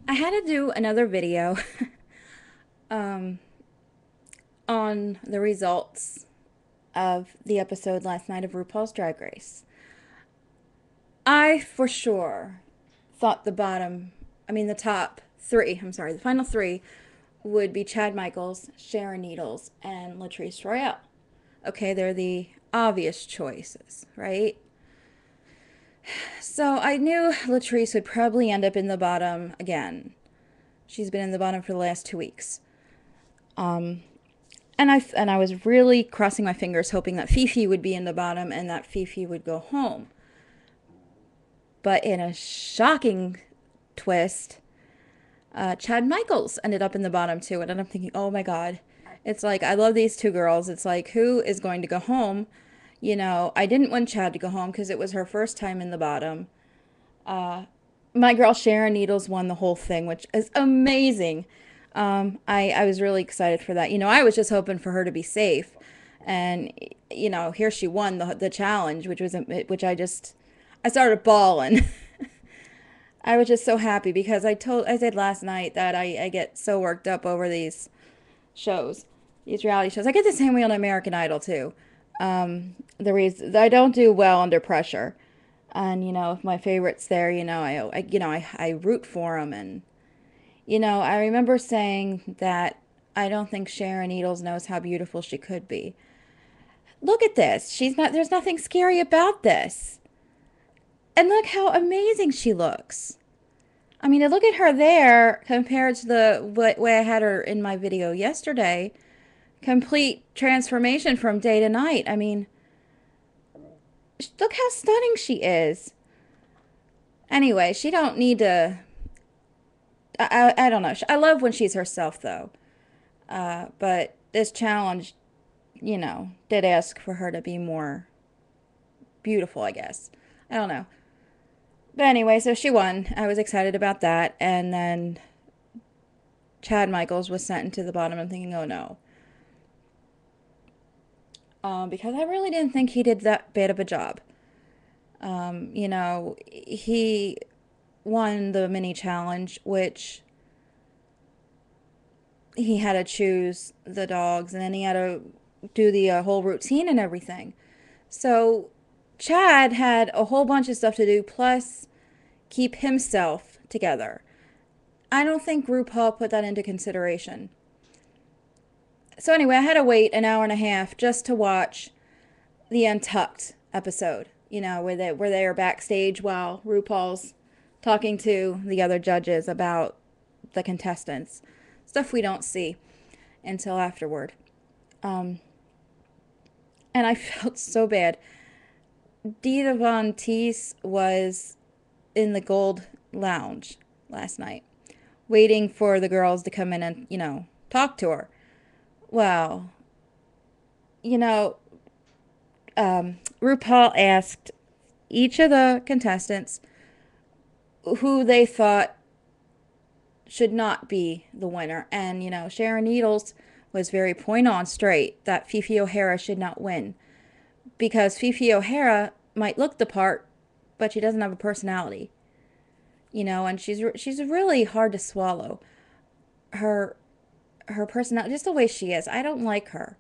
I had to do another video um, on the results of the episode last night of RuPaul's Drag Race. I for sure thought the top three, the final three would be Chad Michaels, Sharon Needles, and Latrice Royale. Okay, they're the obvious choices, right? So I knew Latrice would probably end up in the bottom again. She's been in the bottom for the last 2 weeks. And I was really crossing my fingers, hoping that Fifi would be in the bottom and that Fifi would go home. But in a shocking twist, Chad Michaels ended up in the bottom too. And I'm thinking, oh my God. It's like, I love these two girls. It's like, who is going to go home? I didn't want Chad to go home because it was her first time in the bottom. My girl Sharon Needles won the whole thing, which is amazing. I was really excited for that. I was just hoping for her to be safe. And, here she won the challenge, which I started bawling. I was just so happy because I said last night that I get so worked up over shows, these reality shows. I get the same way on American Idol too. The reason I don't do well under pressure, and if my favorite's there, I root for them, and I remember saying that I don't think Sharon Needles knows how beautiful she could be. Look at this. There's nothing scary about this. And look how amazing she looks. I mean, look at her there compared to the way I had her in my video yesterday. Complete transformation from day to night. I mean, look how stunning she is. Anyway, she don't need to. I don't know. I love when she's herself though. But this challenge, did ask for her to be more beautiful, I guess. I don't know. But anyway, so she won. I was excited about that. And then Chad Michaels was sent into the bottom. I'm thinking, oh no. Because I really didn't think he did that bad of a job. He won the mini challenge, which he had to choose the dogs and then he had to do the whole routine and everything. So Chad had a whole bunch of stuff to do, plus keep himself together. I don't think RuPaul put that into consideration. So anyway, I had to wait an hour and a half just to watch the Untucked episode, where they are backstage while RuPaul's talking to the other judges about the contestants. Stuff we don't see until afterward. And I felt so bad. Dita Von Teese was in the gold lounge last night, waiting for the girls to come in and, talk to her. Well, you know, RuPaul asked each of the contestants who they thought should not be the winner. And, Sharon Needles was very point on straight that Fifi O'Hara should not win. Because Fifi O'Hara might look the part, but she doesn't have a personality. And she's really hard to swallow. Her personality, just the way she is. I don't like her.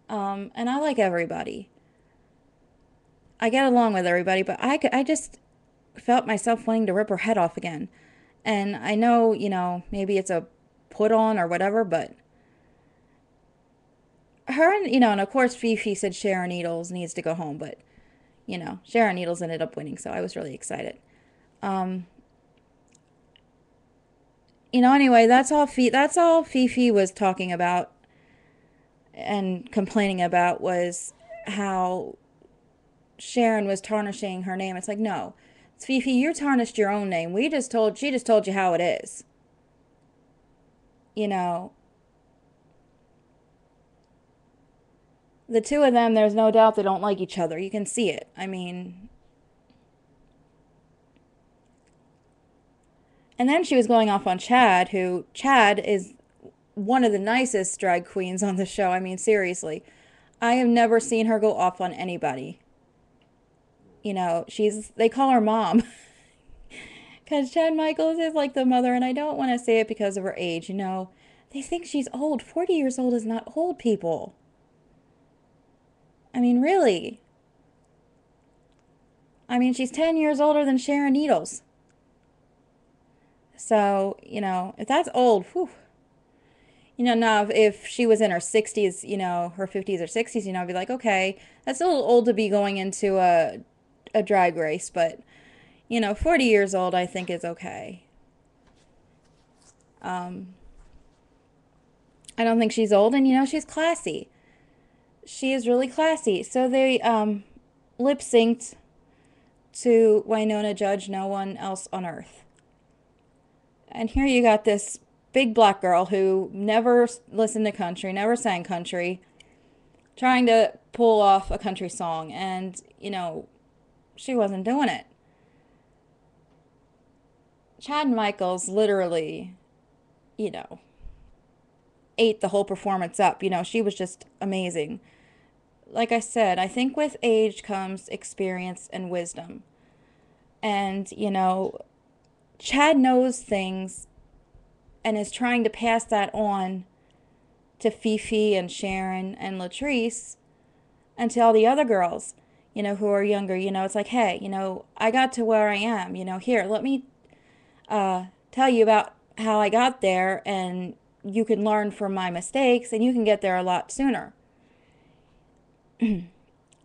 And I like everybody. I get along with everybody, but I just felt myself wanting to rip her head off again. And I know, maybe it's a put on or whatever, but her and of course Fifi said Sharon Needles needs to go home, but, Sharon Needles ended up winning, so I was really excited. Anyway, that's all Fifi was talking about and complaining about was how Sharon was tarnishing her name. It's like, no, it's Fifi, you tarnished your own name. She just told you how it is. The two of them, there's no doubt they don't like each other. You can see it. I mean, and then she was going off on Chad, Chad is one of the nicest drag queens on the show. I mean, seriously. I have never seen her go off on anybody. They call her mom. Because Chad Michaels is like the mother, and I don't want to say it because of her age, you know. They think she's old. 40 years old is not old, people. I mean, really. I mean, she's 10 years older than Sharon Needles. So, you know, if that's old, whew. You know, now if she was in her 60s, you know, her 50s or 60s, you know, I'd be like, okay, that's a little old to be going into a drag race, but, you know, 40 years old, I think is okay. Um, I don't think she's old, and, you know, she's classy. She is really classy. So they lip synced to Winona Judge, No One Else on Earth. And here you got this big black girl who never listened to country, never sang country, trying to pull off a country song. And, you know, she wasn't doing it. Chad Michaels literally, you know, ate the whole performance up. You know, she was just amazing. Like I said, I think with age comes experience and wisdom. And, you know, Chad knows things and is trying to pass that on to Fifi and Sharon and Latrice and to all the other girls, you know, who are younger. You know, it's like, hey, you know, I got to where I am. You know, here, let me tell you about how I got there, and you can learn from my mistakes and you can get there a lot sooner. You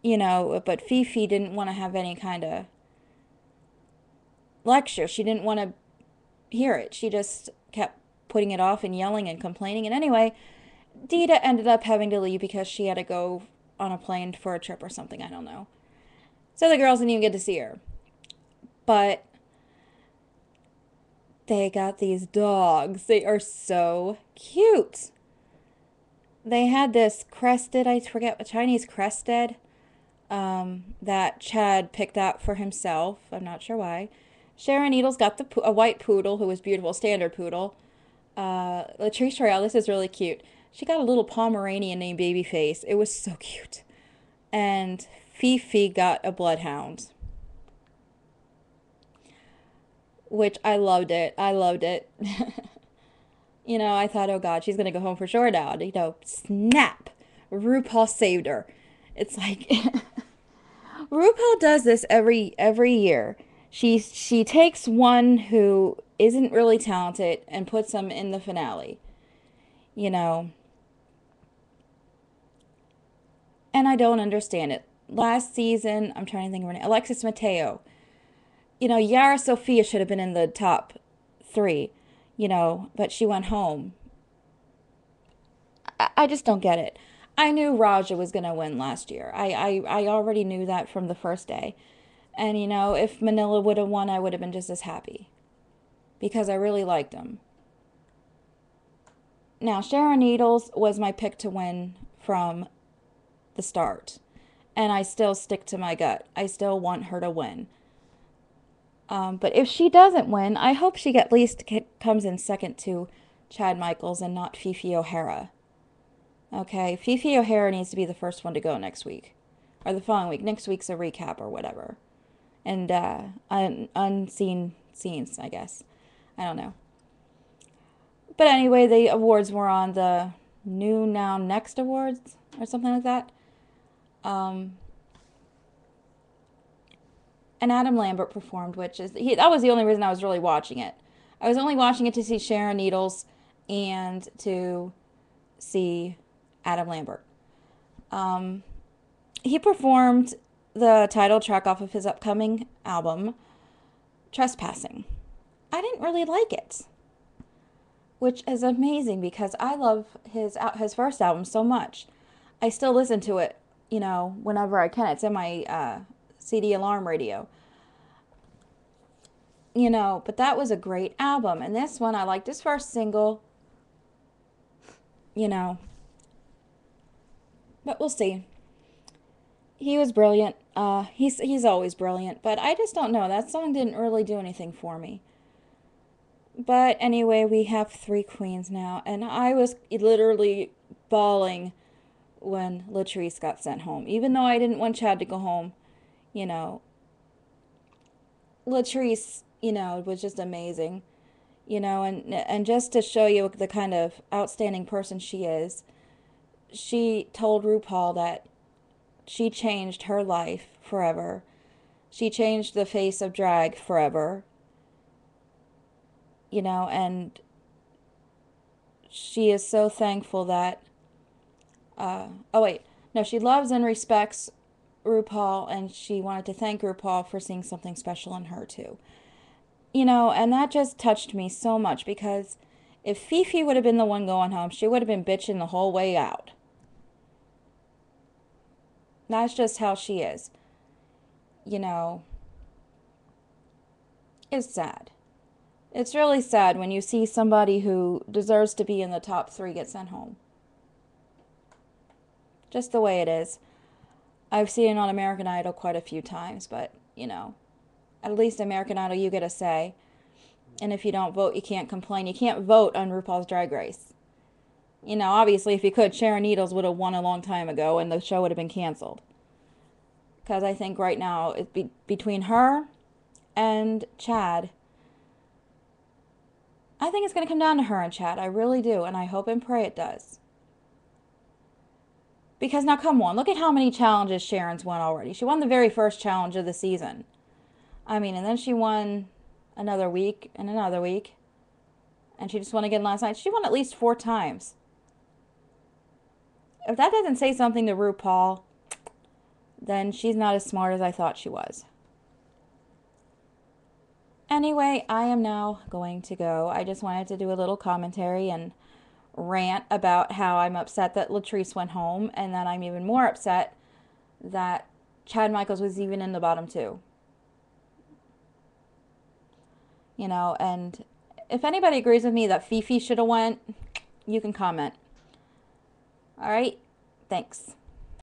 know, but Fifi didn't want to have any kind of lecture. She didn't want to hear it. She just kept putting it off and yelling and complaining. And anyway, Dita ended up having to leave because she had to go on a plane for a trip or something. I don't know. So the girls didn't even get to see her. But they got these dogs. They are so cute. They had this crested, I forget, a Chinese crested that Chad picked out for himself. I'm not sure why. Sharon Needles got a white poodle who was beautiful, standard poodle. Latrice Royale, this is really cute. She got a little Pomeranian named Babyface. It was so cute. And Fifi got a bloodhound, which I loved it. I loved it. You know, I thought, oh God, she's gonna go home for sure now. You know, snap. RuPaul saved her. It's like RuPaul does this every year. She takes one who isn't really talented and puts them in the finale. You know, and I don't understand it. Last season, I'm trying to think of her name, Alexis Mateo. You know, Yara Sophia should have been in the top three, you know, but she went home. I just don't get it. I knew Raja was going to win last year. I already knew that from the first day. And, you know, if Manila would have won, I would have been just as happy because I really liked him. Now, Sharon Needles was my pick to win from the start. And I still stick to my gut. I still want her to win. But if she doesn't win, I hope she at least comes in second to Chad Michaels and not Fifi O'Hara. Okay, Fifi O'Hara needs to be the first one to go next week. Or the following week. Next week's a recap or whatever. And unseen scenes, I guess. I don't know. But anyway, the awards were on the New Now Next Awards or something like that. And Adam Lambert performed, which is that was the only reason I was really watching it. I was only watching it to see Sharon Needles and to see Adam Lambert. He performed the title track off of his upcoming album, Trespassing. I didn't really like it, which is amazing because I love his first album so much. I still listen to it, you know, whenever I can. It's in my CD alarm radio. You know, but that was a great album. And this one, I liked his first single, you know. But we'll see. He was brilliant. He's always brilliant. But I just don't know. That song didn't really do anything for me. But anyway, we have three queens now. And I was literally bawling when Latrice got sent home. Even though I didn't want Chad to go home, you know, Latrice it was just amazing. And just to show you the kind of outstanding person she is, she told RuPaul that she changed her life forever. She changed the face of drag forever, and she is so thankful that, oh wait, no, she loves and respects RuPaul, and she wanted to thank RuPaul for seeing something special in her too. And that just touched me so much because if Fifi would have been the one going home, she would have been bitching the whole way out. That's just how she is. You know, it's sad. It's really sad when you see somebody who deserves to be in the top three get sent home. Just the way it is. I've seen it on American Idol quite a few times, but, at least American Idol you get a say. And if you don't vote, you can't complain. You can't vote on RuPaul's Drag Race. Obviously, if you could, Sharon Needles would have won a long time ago and the show would have been canceled. Because I think right now, between her and Chad, I think it's going to come down to her and Chad. I really do. And I hope and pray it does. Because now, come on. Look at how many challenges Sharon's won already. She won the very first challenge of the season. And then she won another week and another week. And she just won again last night. She won at least 4 times. If that doesn't say something to RuPaul, then she's not as smart as I thought she was. Anyway, I am now going to go. I just wanted to do a little commentary and rant about how I'm upset that Latrice went home, and that I'm even more upset that Chad Michaels was even in the bottom 2. And if anybody agrees with me that Fifi should have went, you can comment. All right? Thanks.